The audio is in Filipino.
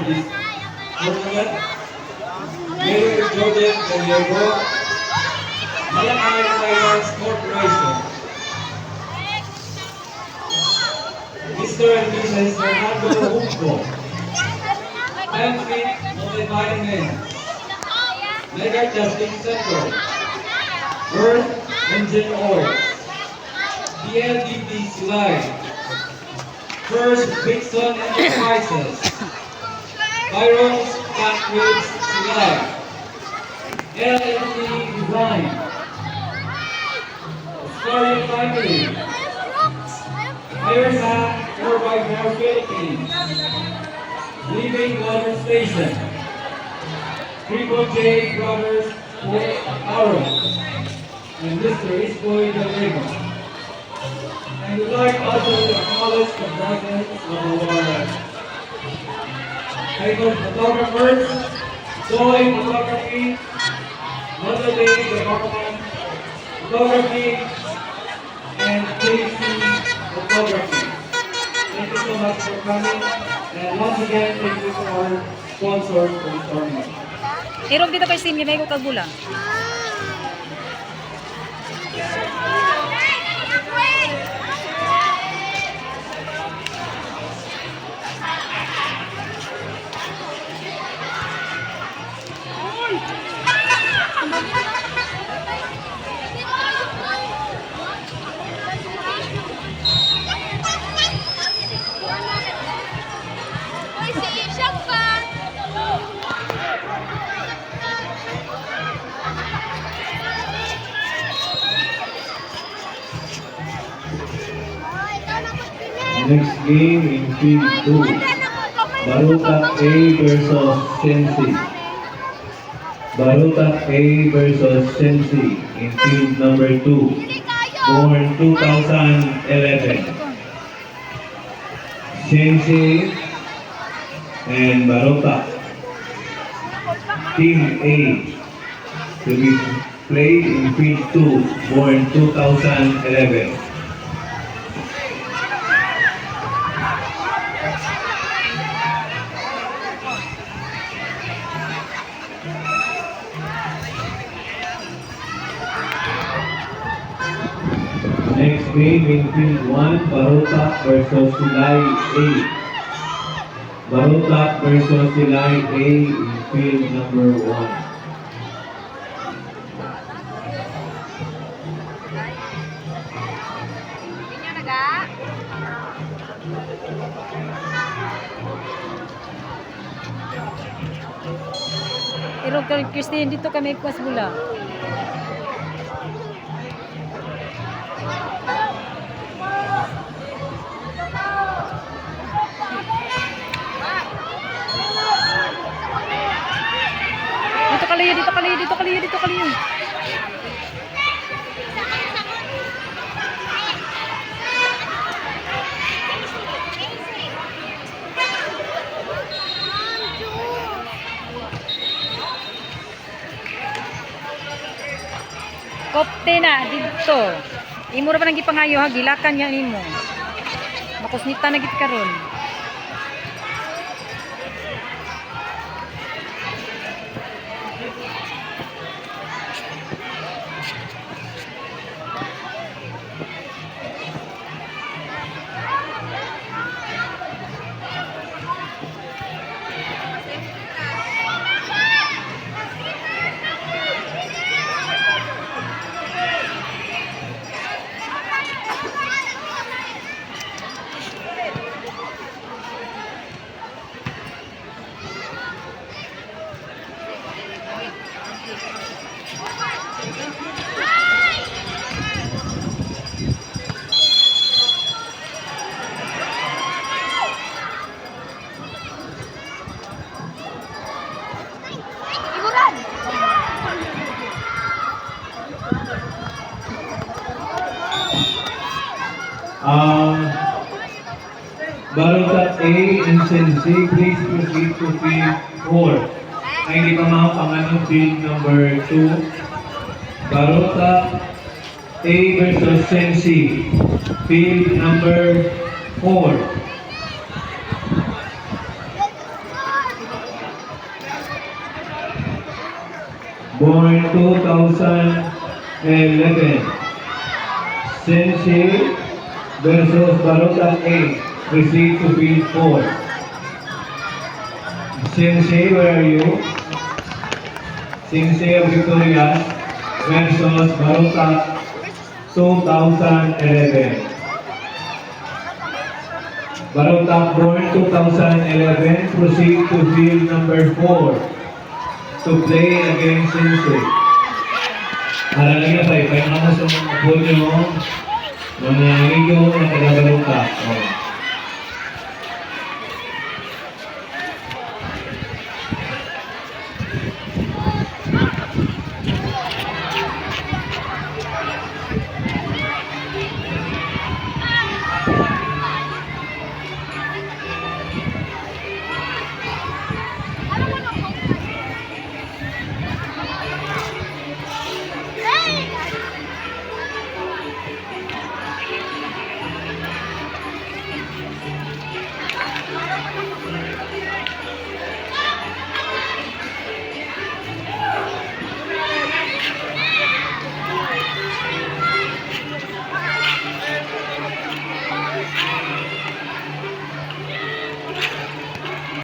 this tournament. Mayor Jordan Gallego, Malakay Finance Corporation, Mr. and Mrs. Fernando Humco, Benefit Multivitamin, Mega Testing Center, Earth Engine Oil, DLDT Silay, First Bigson Enterprises, Byron's Catwoods Silay, LLC Design, Starry Family, Irsa 4x4 Philippines, Living Water Station, Triple J Brothers Port Arrow, and Mr. Isboy Gallego. And we'd like also to acknowledge the presence of our titled photographers, Joy Photography, Mother Day Development Photography, and Casey Photography. Thank you so much for coming. And once again, thank you to our sponsors for this tournament. Irog dito kay Sim, may ko kagulang. Next game in field 2, Baruta A versus Sensi. Baruta A versus Sensi in field number 2, born 2011. Sensi and Baruta, Team A, to be played in field 2, born 2011. Next game in field 1, Baruta versus Silay A. Baruta versus Silay A in field number 1. Irog kay Christine dito kami kwas bula. Dito kaliyo. Kopte na dito. Imo ra pa nang gipangayo ha, gilakan yan nimo. Makusnita na gid karon. Baruta A and Sensi, please proceed to field 4. Ay hindi pa makapanganong field number 2. Baruta A versus Sensi, field number 4. born 2011. Sensei versus Barotan A, proceed to field 4. Sensei, where are you? Sensei of Victoria versus Barotan 2011. Barotan born 2011, proceed to field number 4 to play against Sensei. Para lagi na tayo, kaya naman sa mga po nyo, mga ligaw na taga-Barotan.